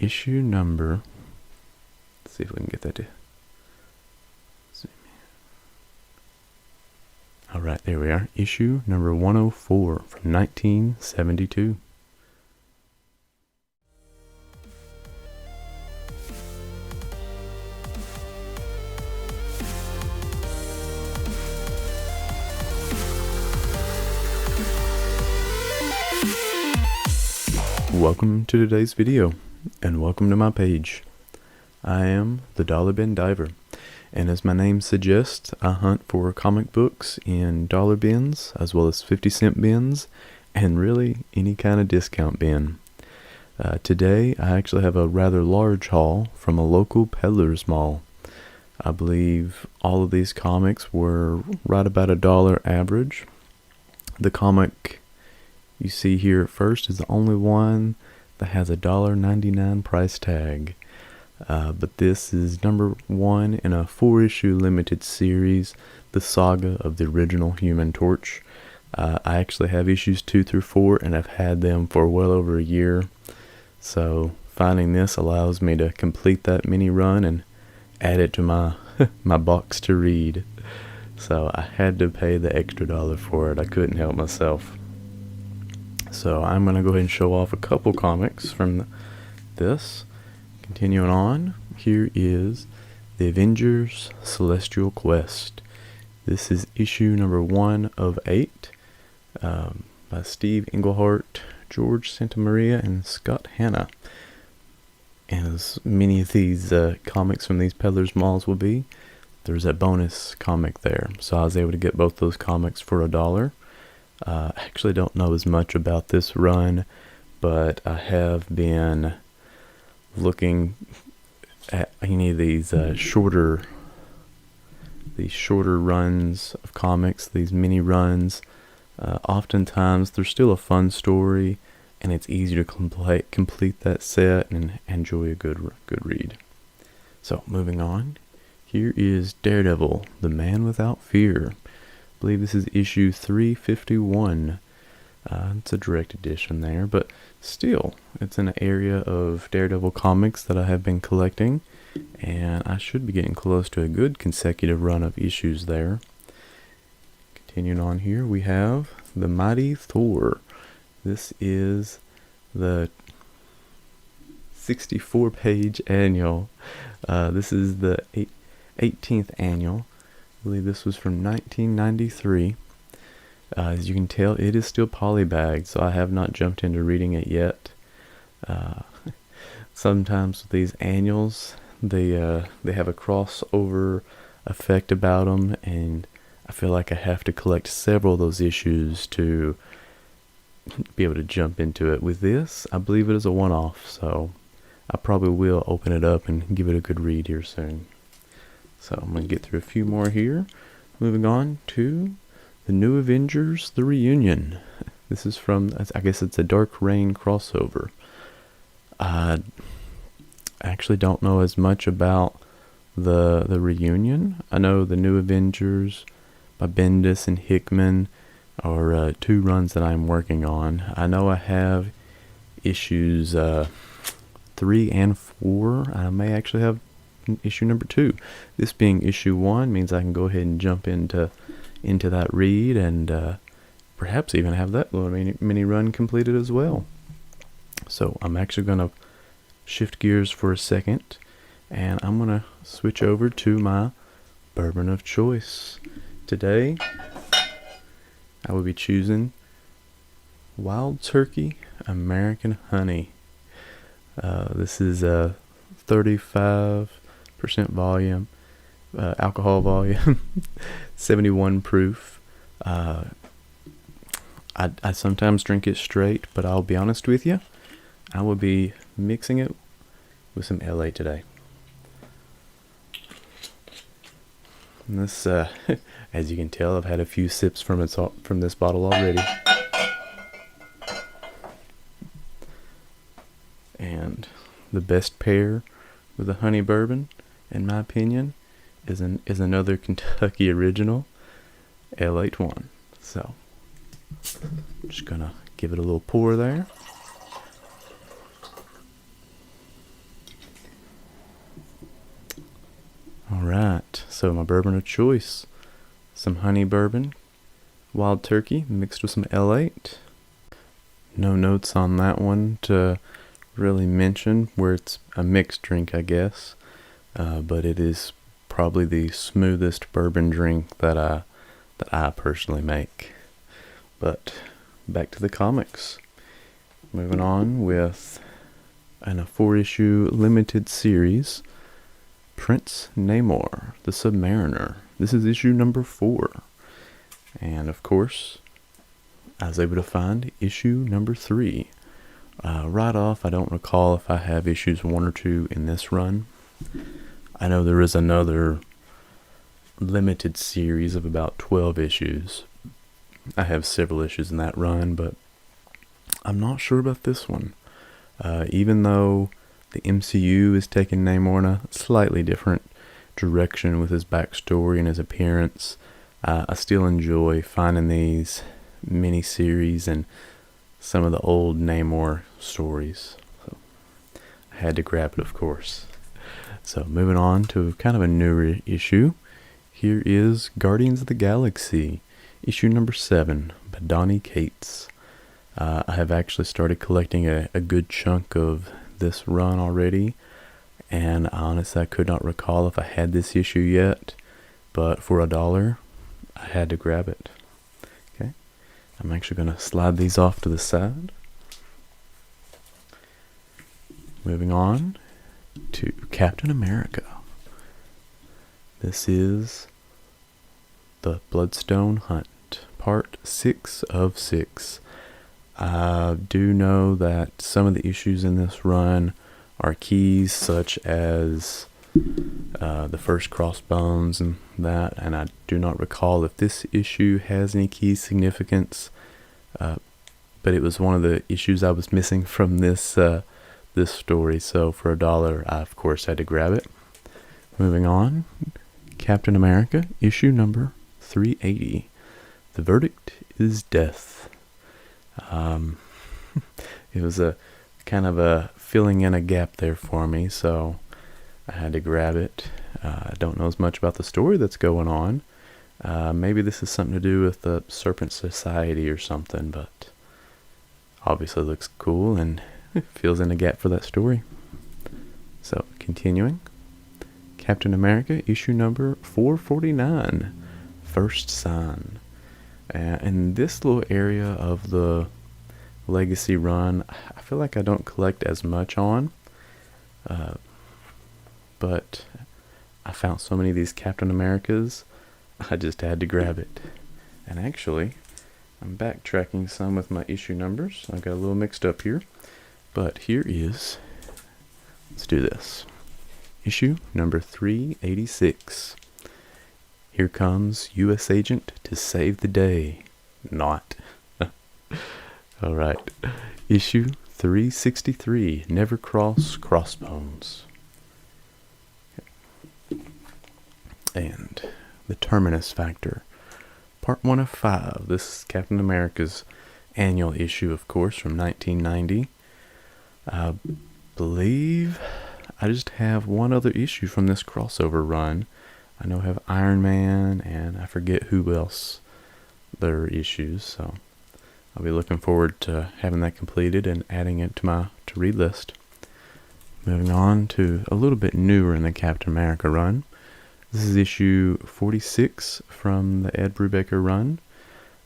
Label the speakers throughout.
Speaker 1: issue number, let's see if we can get that to zoom in. All right, there we are. Issue number 104 from 1972. Welcome to today's video, and welcome to my page. I am the Dollar Bin Diver, and as my name suggests, I hunt for comic books in dollar bins, as well as 50-cent bins, and really any kind of discount bin. Today, I actually have a rather large haul from a local peddler's mall. I believe all of these comics were right about $1 average. The comic you see here at first is the only one that has a $1.99 price tag. But this is number 1 in a 4-issue limited series, the saga of the original Human Torch. I actually have issues 2 through 4, and I've had them for well over a year. So finding this allows me to complete that mini run and add it to my my box to read. So I had to pay the extra $1 for it. I couldn't help myself. So I'm going to go ahead and show off a couple comics from this. Continuing on, here is The Avengers Celestial Quest. This is issue number 1 of 8 by Steve Englehart, George Santamaria, and Scott Hanna. And as many of these comics from these peddlers malls will be, there's a bonus comic there. So I was able to get both those comics for $1. I actually don't know as much about this run, but I have been looking at any of these shorter runs of comics, these mini runs. Oftentimes there's still a fun story, and it's easy to complete that set and enjoy a good read. So moving on, here is Daredevil, the Man Without Fear. I believe this is issue 351. It's a direct edition there, but still, it's an area of Daredevil comics that I have been collecting, and I should be getting close to a good consecutive run of issues there. Continuing on here, we have The Mighty Thor. This is the 64-page annual. This is the 18th annual. I believe this was from 1993. As you can tell, it is still polybagged, so I have not jumped into reading it yet. Sometimes with these annuals, they have a crossover effect about them, and I feel like I have to collect several of those issues to be able to jump into it. With this, I believe it is a one-off, so I probably will open it up and give it a good read here soon. So I'm going to get through a few more here. Moving on to The New Avengers, The Reunion. This is from, I guess it's a Dark Reign crossover. I actually don't know as much about the Reunion. I know The New Avengers by Bendis and Hickman are 2 runs that I'm working on. I know I have issues 3 and 4. I may actually have issue number 2. This being issue 1 means I can go ahead and jump into that read and perhaps even have that little mini run completed as well. So I'm actually going to shift gears for a second, and I'm going to switch over to my bourbon of choice. Today I will be choosing Wild Turkey American Honey. This is a 35% volume, alcohol volume, 71 proof. I sometimes drink it straight, but I'll be honest with you, I will be mixing it with some LA today. And this, as you can tell, I've had a few sips from this bottle already. And the best pair with a honey bourbon, in my opinion, is another Kentucky original, L81. So, I'm just gonna give it a little pour there. Alright, so my bourbon of choice. Some honey bourbon, wild turkey mixed with some L8. No notes on that one to really mention, where it's a mixed drink, I guess. But it is probably the smoothest bourbon drink that I personally make. But back to the comics. Moving on with a 4-issue limited series, Prince Namor, the Submariner. This is issue number 4. And of course, I was able to find issue number 3. Right off, I don't recall if I have issues 1 or 2 in this run. I know there is another limited series of about 12 issues. I have several issues in that run, but I'm not sure about this one. Even though the MCU is taking Namor in a slightly different direction with his backstory and his appearance, I still enjoy finding these mini-series and some of the old Namor stories. So I had to grab it, of course. So moving on to kind of a newer issue. Here is Guardians of the Galaxy, issue number 7 by Donny Cates. I have actually started collecting a good chunk of this run already, and honestly I could not recall if I had this issue yet, but for $1 I had to grab it. Okay, I'm actually going to slide these off to the side. Moving on to Captain America. This is the Bloodstone Hunt, part 6 of 6. I do know that some of the issues in this run are keys, such as the first Crossbones and that, and I do not recall if this issue has any key significance, but it was one of the issues I was missing from this story, so for $1 I of course had to grab it. Moving on, Captain America, issue number 380. The verdict is death. It was a kind of a filling in a gap there for me, so I had to grab it. I don't know as much about the story that's going on. Maybe this is something to do with the Serpent Society or something, but obviously looks cool and fills in a gap for that story. So continuing, Captain America, issue number 449, First Sign. In this little area of the Legacy run, I feel like I don't collect as much on, but I found so many of these Captain Americas, I just had to grab it. And actually, I'm backtracking some with my issue numbers. I got a little mixed up here, but here is, let's do this, issue number 386. Here comes U.S. Agent to save the day. Not. Alright. Issue 363. Never Cross Crossbones. And the Terminus Factor. Part 1 of 5. This is Captain America's annual issue, of course, from 1990. I believe I just have one other issue from this crossover run. I know I have Iron Man, and I forget who else their issues, so I'll be looking forward to having that completed and adding it to my to-read list. Moving on to a little bit newer in the Captain America run. This is issue 46 from the Ed Brubaker run.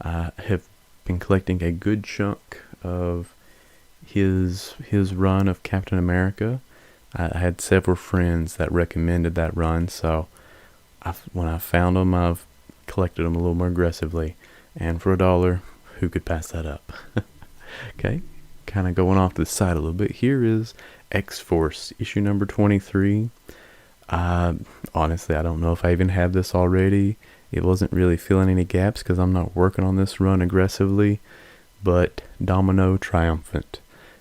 Speaker 1: I have been collecting a good chunk of his run of Captain America. I had several friends that recommended that run, so when I found them, I've collected them a little more aggressively. And for $1, who could pass that up? Okay, kind of going off to the side a little bit. Here is X-Force, issue number 23. Honestly, I don't know if I even have this already. It wasn't really filling any gaps because I'm not working on this run aggressively. But Domino triumphant,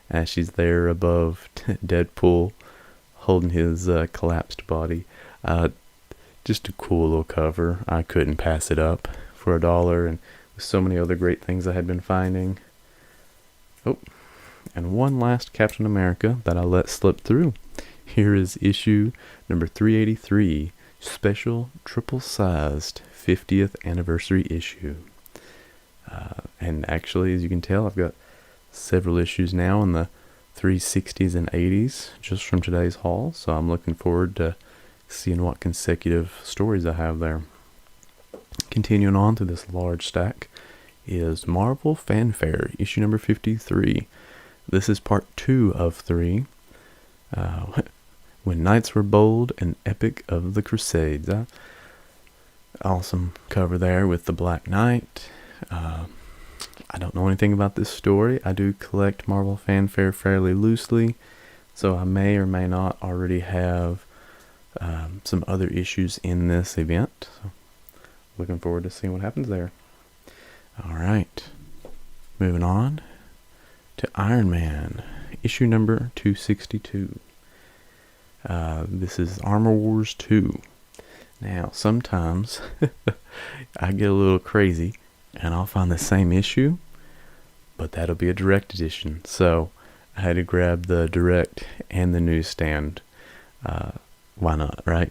Speaker 1: as she's there above Deadpool, holding his collapsed body. Just a cool little cover. I couldn't pass it up for $1, and with so many other great things I had been finding. Oh, and one last Captain America that I let slip through. Here is issue number 383, special triple-sized 50th anniversary issue. And actually, as you can tell, I've got several issues now in the 360s and 80s just from today's haul, so I'm looking forward to seeing what consecutive stories I have there. Continuing on through this large stack is Marvel Fanfare, issue number 53. This is part 2 of 3. When Knights Were Bold, an Epic of the Crusades. Awesome cover there with the Black Knight. I don't know anything about this story. I do collect Marvel Fanfare fairly loosely, so I may or may not already have some other issues in this event. So looking forward to seeing what happens there. Alright, moving on to Iron Man, issue number 262. This is Armor Wars 2. Now, sometimes I get a little crazy and I'll find the same issue, but that'll be a direct edition. So I had to grab the direct and the newsstand. Why not, right?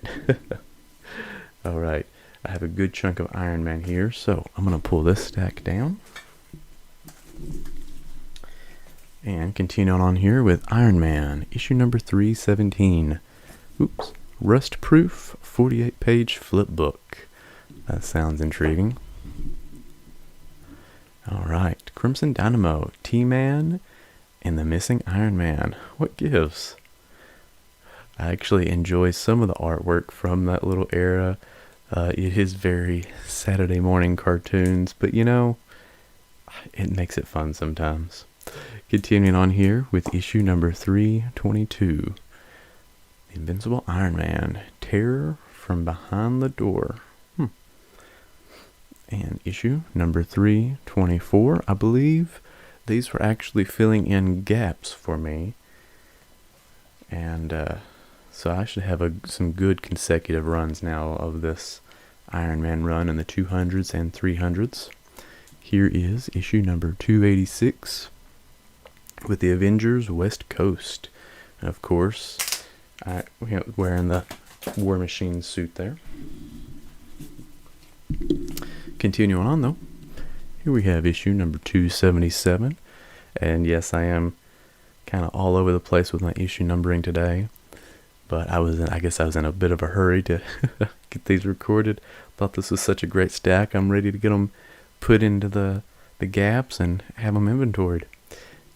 Speaker 1: Alright, I have a good chunk of Iron Man here, so I'm going to pull this stack down. And continuing on here with Iron Man, issue number 317. Oops. Rust-proof 48-page flip book. That sounds intriguing. Alright, Crimson Dynamo, T-Man, and the Missing Iron Man. What gives? I actually enjoy some of the artwork from that little era. It is very Saturday morning cartoons, but you know, it makes it fun sometimes. Continuing on here with issue number 322. The Invincible Iron Man, Terror from Behind the Door. And issue number 324. I believe these were actually filling in gaps for me. And so I should have some good consecutive runs now of this Iron Man run in the 200s and 300s. Here is issue number 286 with the Avengers West Coast. And of course, wearing the War Machine suit there. Continuing on though, here we have issue number 277. And yes, I am kind of all over the place with my issue numbering today. But I guess I was in a bit of a hurry to get these recorded. Thought this was such a great stack. I'm ready to get them put into the gaps and have them inventoried.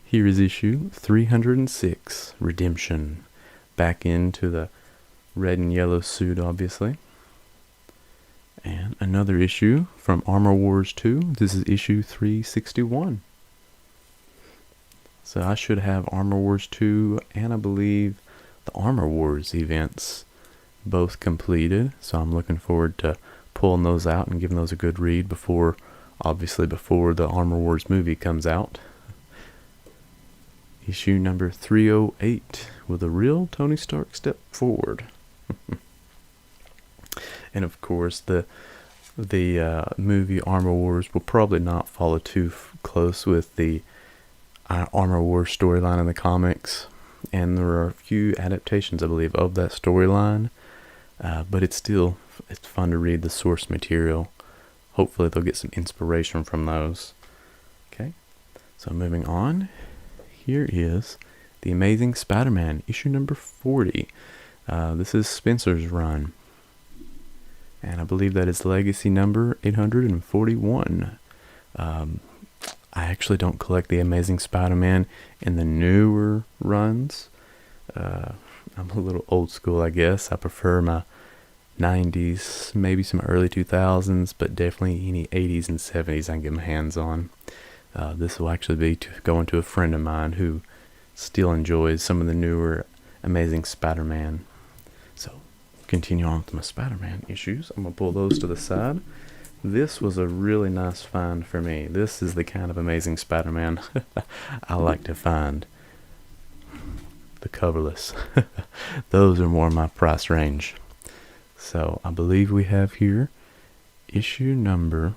Speaker 1: Here is issue 306, Redemption. Back into the red and yellow suit, obviously. And another issue from Armor Wars 2. This is issue 361. So I should have Armor Wars 2 and I believe the Armor Wars events both completed. So I'm looking forward to pulling those out and giving those a good read before the Armor Wars movie comes out. Issue number 308 with a real Tony Stark step forward. And of course, the movie Armor Wars will probably not follow too close with the Armor Wars storyline in the comics. And there are a few adaptations, I believe, of that storyline. But it's fun to read the source material. Hopefully they'll get some inspiration from those. Okay, so moving on. Here is The Amazing Spider-Man, issue number 40. This is Spencer's run. And I believe that is legacy number 841. I actually don't collect the Amazing Spider-Man in the newer runs. I'm a little old school, I guess. I prefer my 90s, maybe some early 2000s, but definitely any 80s and 70s I can get my hands on. This will actually be going to a friend of mine who still enjoys some of the newer Amazing Spider-Man. So, continue on with my Spider-Man issues. I'm going to pull those to the side. This was a really nice find for me. This is the kind of Amazing Spider-Man I like to find. The coverless. Those are more my price range. So, I believe we have here issue number...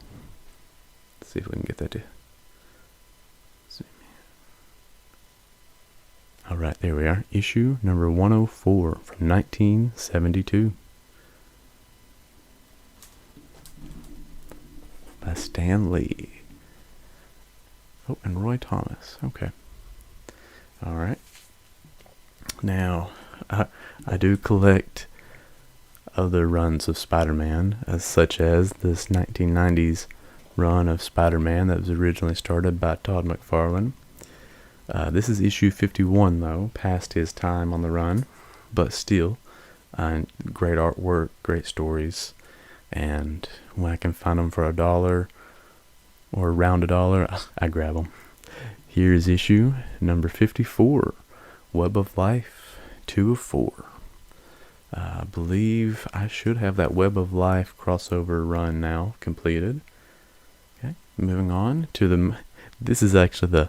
Speaker 1: Let's see if we can get that to... Alright, there we are. Issue number 104 from 1972. by Stan Lee. Oh, and Roy Thomas. Okay. All right. Now, I do collect other runs of Spider-Man, such as this 1990s run of Spider-Man that was originally started by Todd McFarlane. This is issue 51, though, past his time on the run, but still, great artwork, great stories, and when I can find them for $1 or around $1, I grab them. Here's issue number 54, Web of Life 2 of 4. I believe I should have that Web of Life crossover run now completed. Okay, moving on to this is actually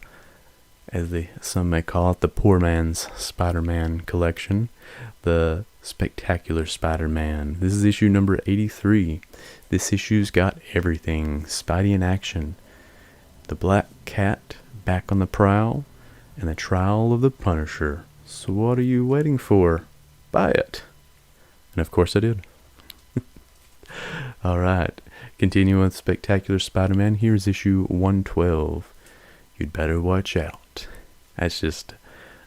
Speaker 1: some may call it, the poor man's Spider-Man collection, the Spectacular Spider-Man. This is issue number 83. This issue's got everything. Spidey in action, the Black Cat back on the prowl, and the trial of the Punisher. So what are you waiting for? Buy it. And of course I did. Alright, continuing with Spectacular Spider-Man, here's issue 112. You'd better watch out. That's just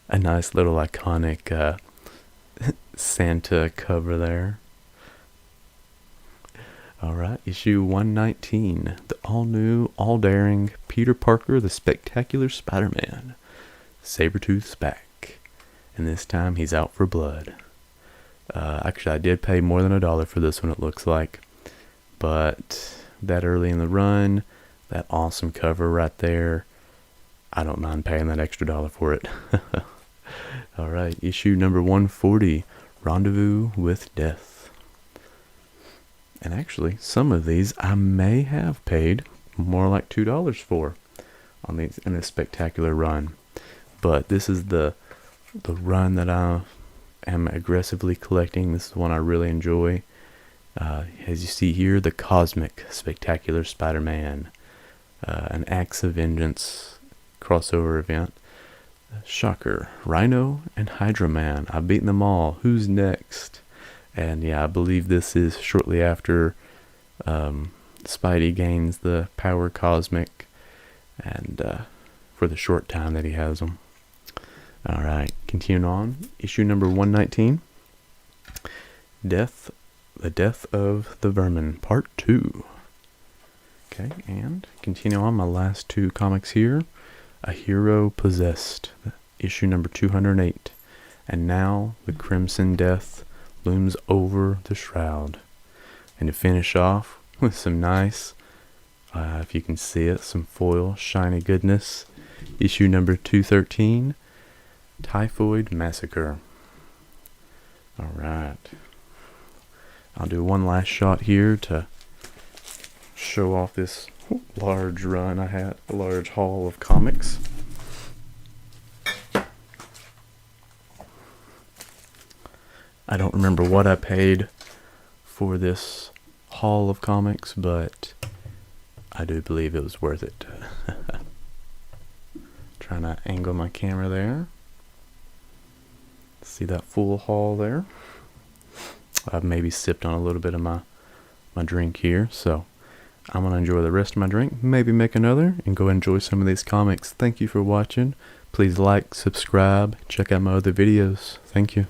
Speaker 1: a nice little iconic Santa cover there. Alright, issue 119. The all-new, all-daring Peter Parker, the Spectacular Spider-Man. Sabretooth's back. And this time he's out for blood. Actually, I did pay more than $1 for this one, it looks like. But that early in the run, that awesome cover right there, I don't mind paying that extra $1 for it. Alright, issue number 140, Rendezvous with Death. And actually, some of these I may have paid more like $2 for on these in this spectacular run. But this is the run that I am aggressively collecting. This is one I really enjoy. As you see here, the Cosmic Spectacular Spider-Man, an Acts of Vengeance crossover event. Shocker, Rhino and Hydra Man. I've beaten them all. Who's next? And yeah, I believe this is shortly after Spidey gains the power Cosmic, and for the short time that he has them. Alright, continuing on. Issue number 119. The Death of the Vermin, Part 2. Okay, and continue on my last two comics here. A Hero Possessed, issue number 208. And now the Crimson Death looms over the shroud. And to finish off with some nice, if you can see it, some foil shiny goodness. Issue number 213. Typhoid Massacre. Alright. I'll do one last shot here to show off this large run I had, a large haul of comics. I don't remember what I paid for this haul of comics, but I do believe it was worth it. Trying to angle my camera there. See that full haul there? I've maybe sipped on a little bit of my drink here, so I'm going to enjoy the rest of my drink, maybe make another, and go enjoy some of these comics. Thank you for watching. Please like, subscribe, check out my other videos. Thank you.